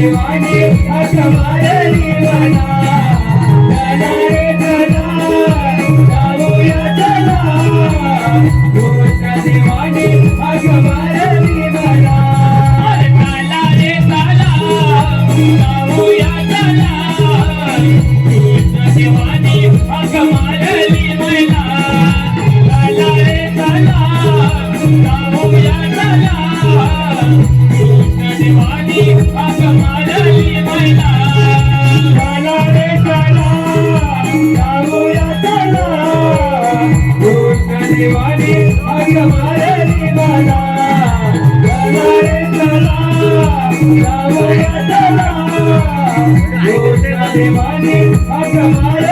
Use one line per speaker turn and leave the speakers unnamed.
देवाने हाक मारली मला चला रे चला जाऊया चला कृष्ण देवाने हाक मारली मला चला रे चला जाऊया चला कृष्ण देवाने हाक मारली मला चला रे चला जाऊया चला कृष्ण देवाने हाक मारली मला चला रे चला जाऊया चला कृष्ण देवाने हाक मारली मला चला रे चला जाऊया चला कृष्ण देवाने हाक मारली